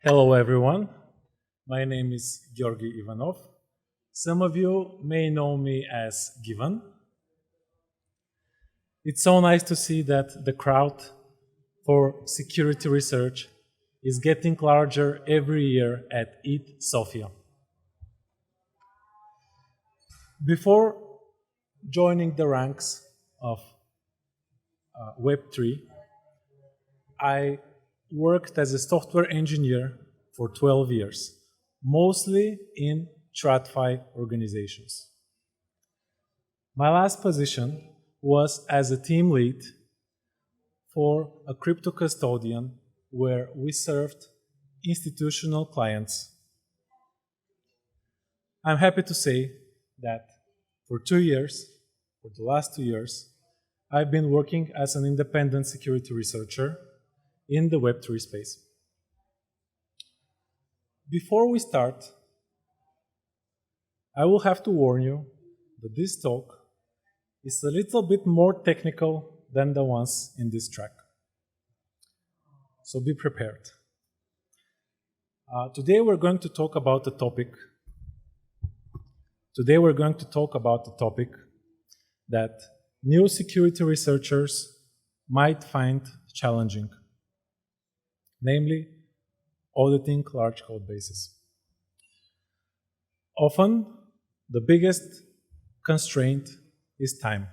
Hello everyone, my name is Georgi Ivanov. Some of you may know me as Given. It's so nice to see that the crowd for security research is getting larger every year at ETHSofia. Before joining the ranks of Web3, I worked as a software engineer for 12 years, mostly in TradFi organizations. My last position was as a team lead for a crypto custodian where we served institutional clients. I'm happy to say that for the last 2 years, I've been working as an independent security researcher in the Web3 space. Before we start, I will have to warn you that this talk is a little bit more technical than the ones in this track. So be prepared. Today we're going to talk about the topic that new security researchers might find challenging, namely auditing large code bases. Often, the biggest constraint is time.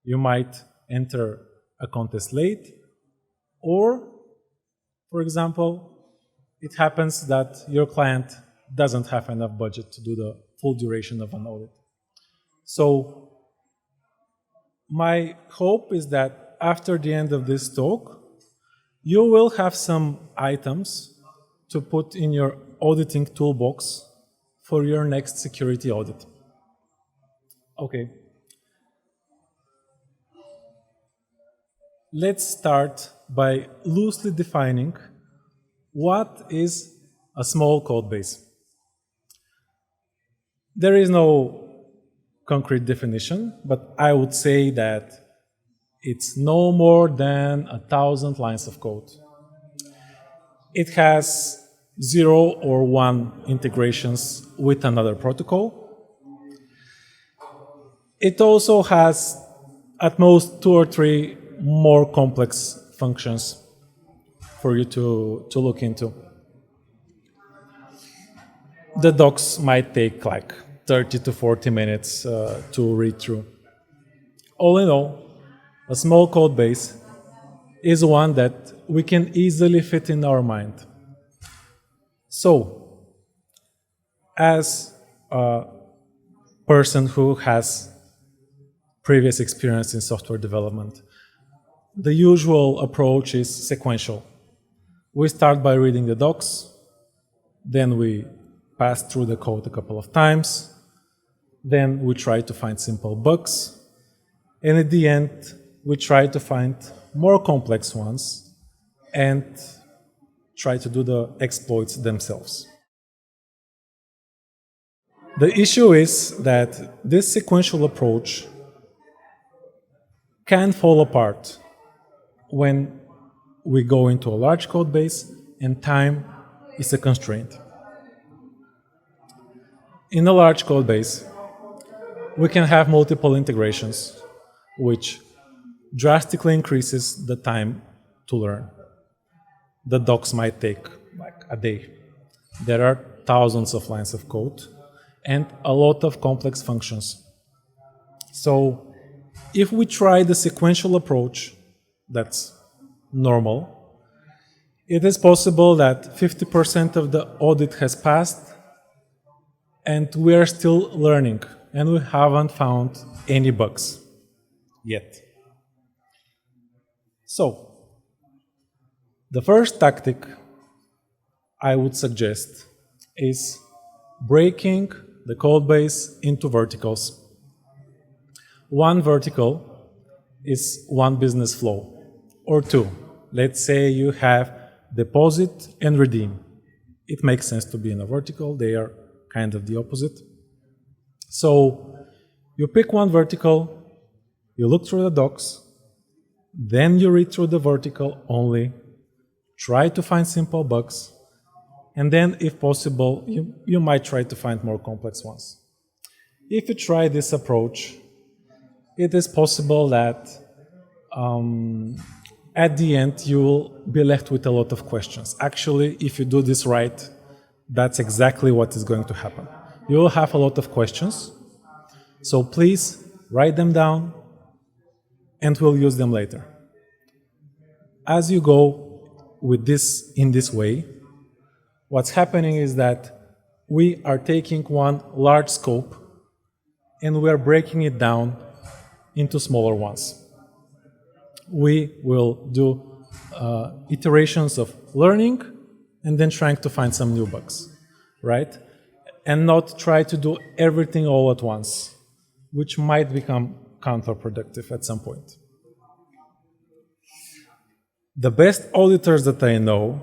You might enter a contest late, or, for example, it happens that your client doesn't have enough budget to do the full duration of an audit. So, my hope is that after the end of this talk, you will have some items to put in your auditing toolbox for your next security audit. Okay. Let's start by loosely defining what is a small code base. There is no concrete definition, but I would say that it's no more than 1,000 lines of code. It has 0 or 1 integrations with another protocol. It also has at most 2 or 3 more complex functions for you to look into. The docs might take like 30 to 40 minutes to read through. All in all, a small code base is one that we can easily fit in our mind. So, as a person who has previous experience in software development, the usual approach is sequential. We start by reading the docs, then we pass through the code a couple of times, then we try to find simple bugs, and at the end, we try to find more complex ones and try to do the exploits themselves. The issue is that this sequential approach can fall apart when we go into a large code base and time is a constraint. In a large code base, we can have multiple integrations, which drastically increases the time to learn. The docs might take like a day. There are thousands of lines of code and a lot of complex functions. So if we try the sequential approach, that's normal, it is possible that 50% of the audit has passed and we are still learning and we haven't found any bugs yet. So, the first tactic I would suggest is breaking the code base into verticals. One vertical is one business flow, or 2. Let's say you have deposit and redeem. It makes sense to be in a vertical, they are kind of the opposite. So, you pick one vertical, you look through the docs, then you read through the vertical only, try to find simple bugs, And then, if possible, you might try to find more complex ones. If you try this approach, it is possible that at the end you will be left with a lot of questions. Actually, if you do this right, that's exactly what is going to happen. You will have a lot of questions, so please write them down and we'll use them later. As you go with this in this way, what's happening is that we are taking one large scope and we are breaking it down into smaller ones. We will do iterations of learning and then trying to find some new bugs, right? And not try to do everything all at once, which might become counterproductive at some point. The best auditors that I know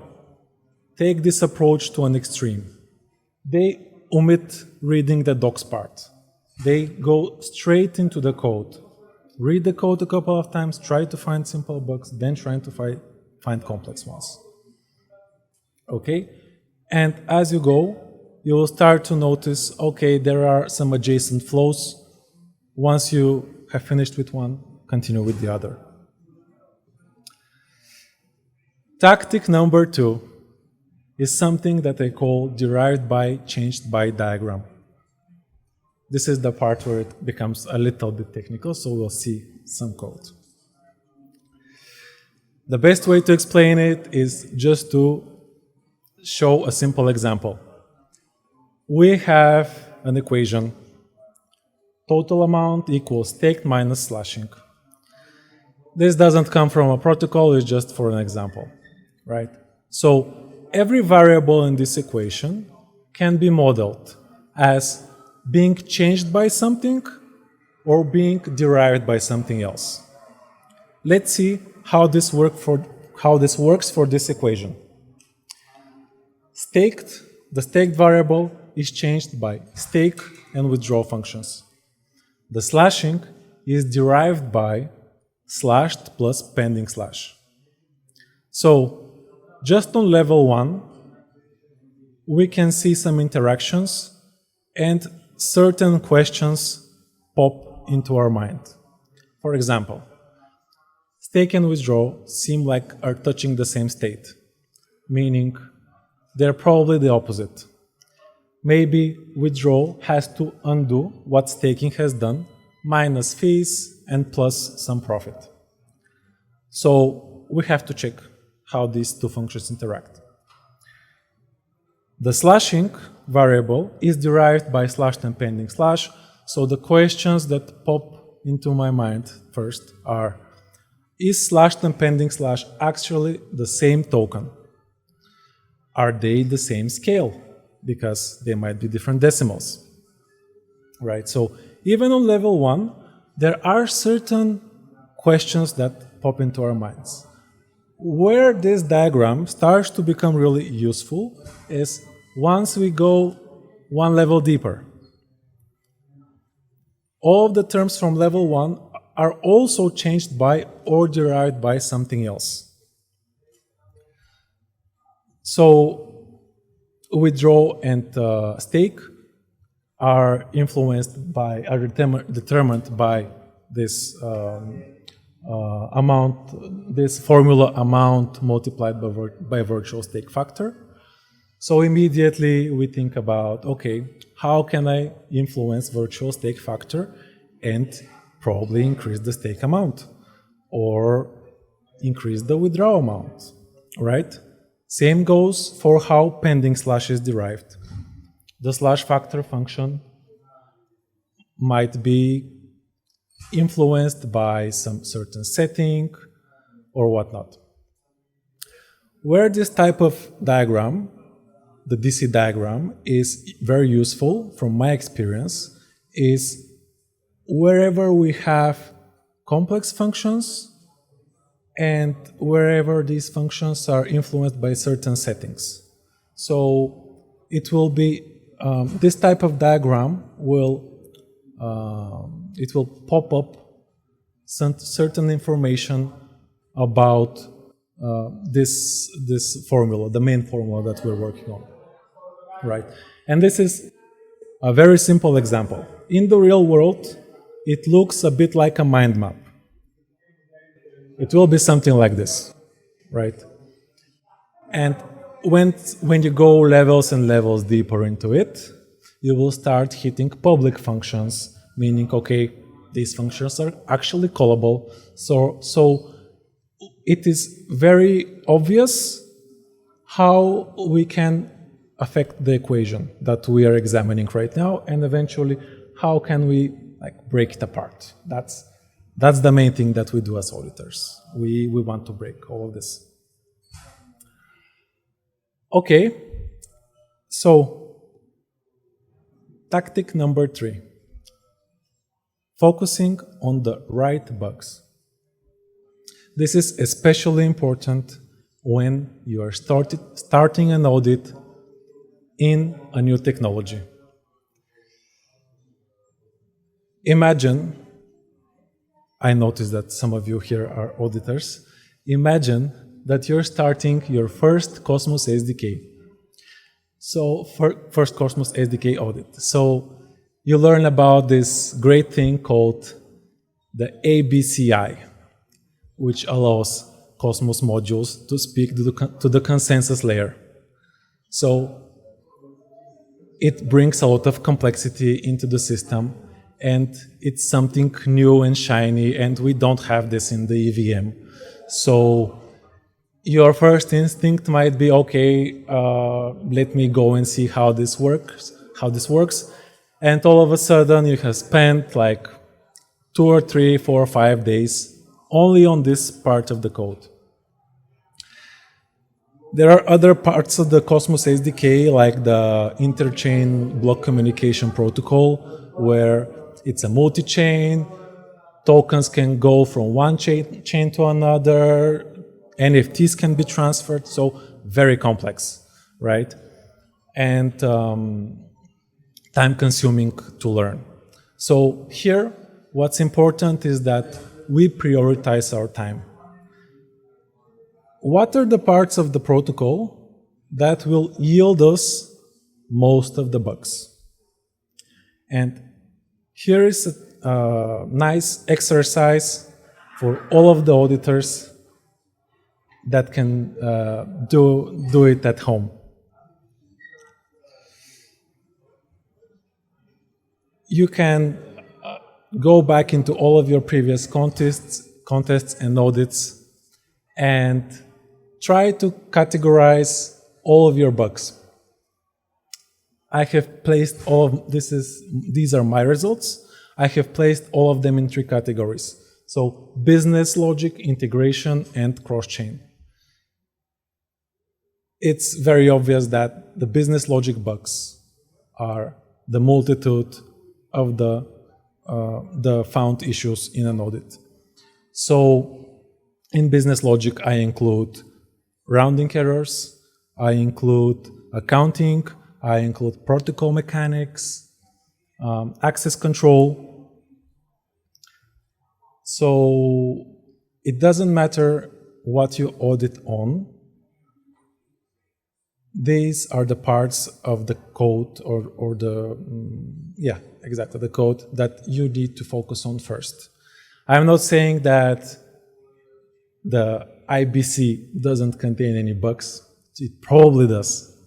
take this approach to an extreme. They omit reading the docs part. They go straight into the code. Read the code a couple of times, try to find simple bugs, then trying to find complex ones. Okay? And as you go, you will start to notice, okay, there are some adjacent flows. Once you have finished with one, continue with the other. Tactic number 2 is something that I call derived by, changed by diagram. This is the part where it becomes a little bit technical, so we'll see some code. The best way to explain it is just to show a simple example. We have an equation, total amount equals staked minus slashing. This doesn't come from a protocol, it's just for an example, right? So every variable in this equation can be modeled as being changed by something or being derived by something else. Let's see how this works for this equation. The staked variable is changed by stake and withdraw functions. The slashing is derived by slashed plus pending slash. So just on level 1, we can see some interactions and certain questions pop into our mind. For example, stake and withdraw seem like are touching the same state, meaning they're probably the opposite. Maybe withdraw has to undo what staking has done, minus fees and plus some profit. So we have to check how these two functions interact. The slashing variable is derived by slashed and pending slash, so the questions that pop into my mind first are, is slashed and pending slash actually the same token? Are they the same scale? Because they might be different decimals, right? So even on level 1, there are certain questions that pop into our minds. Where this diagram starts to become really useful is once we go one level deeper. All of the terms from level 1 are also changed by or derived by something else. So withdraw and stake are influenced by, are determined by this amount, this formula amount multiplied by virtual stake factor. So immediately we think about, okay, how can I influence virtual stake factor and probably increase the stake amount or increase the withdrawal amount, right? Same goes for how pending slash is derived. The slash factor function might be influenced by some certain setting or whatnot. Where this type of diagram, the DC diagram, is very useful from my experience is wherever we have complex functions and wherever these functions are influenced by certain settings. So it will be, this type of diagram will, it will pop up some certain information about this formula, the main formula that we're working on. right? And this is a very simple example. In the real world, it looks a bit like a mind map. It will be something like this, right? And when you go levels and levels deeper into it, you will start hitting public functions, meaning, okay, these functions are actually callable. So it is very obvious how we can affect the equation that we are examining right now, and eventually how can we break it apart. That's the main thing that we do as auditors. We want to break all of this. Okay, so tactic number 3, focusing on the right bugs. This is especially important when you are starting an audit in a new technology. Imagine, I noticed that some of you here are auditors. Imagine that you're starting your first Cosmos SDK. So, first Cosmos SDK audit. So, you learn about this great thing called the ABCI, which allows Cosmos modules to speak to the consensus layer. So, it brings a lot of complexity into the system, and it's something new and shiny, and we don't have this in the EVM. So your first instinct might be, okay, let me go and see how this works, and all of a sudden you have spent like 2 or 3, 4 or 5 days only on this part of the code. There are other parts of the Cosmos SDK, like the interchain block communication protocol, where it's a multi-chain, tokens can go from one chain to another, NFTs can be transferred, so very complex, right? And time-consuming to learn. So here, what's important is that we prioritize our time. What are the parts of the protocol that will yield us most of the bugs? And here is a nice exercise for all of the auditors that can do it at home. You can go back into all of your previous contests and audits and try to categorize all of your bugs. I have placed all of these are my results. I have placed all of them in 3 categories. So business logic, integration, and cross-chain. It's very obvious that the business logic bugs are the multitude of the found issues in an audit. So in business logic, I include rounding errors, I include accounting, I include protocol mechanics, access control. So it doesn't matter what you audit on. These are the parts of the code or the code that you need to focus on first. I'm not saying that the IBC doesn't contain any bugs. It probably does.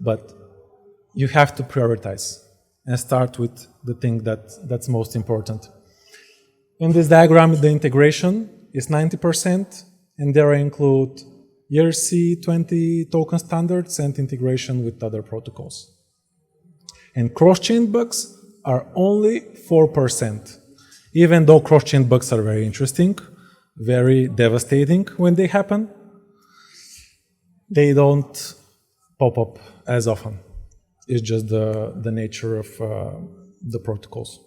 But you have to prioritize and start with the thing that's most important. In this diagram, the integration is 90%, and there I include ERC20 token standards and integration with other protocols. And cross-chain bugs are only 4%. Even though cross-chain bugs are very interesting, very devastating when they happen, they don't pop up as often. It's just the nature of the protocols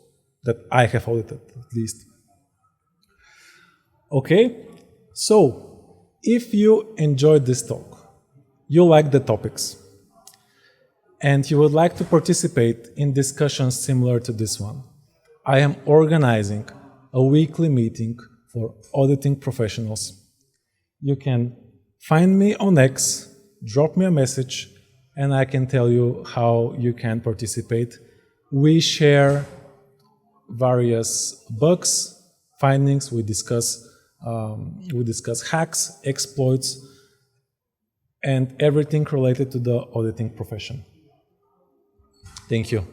that I have audited, at least. Okay, so if you enjoyed this talk, you like the topics, and you would like to participate in discussions similar to this one, I am organizing a weekly meeting for auditing professionals. You can find me on X, drop me a message, and I can tell you how you can participate. We share various bugs, findings, we discuss hacks, exploits, and everything related to the auditing profession. Thank you.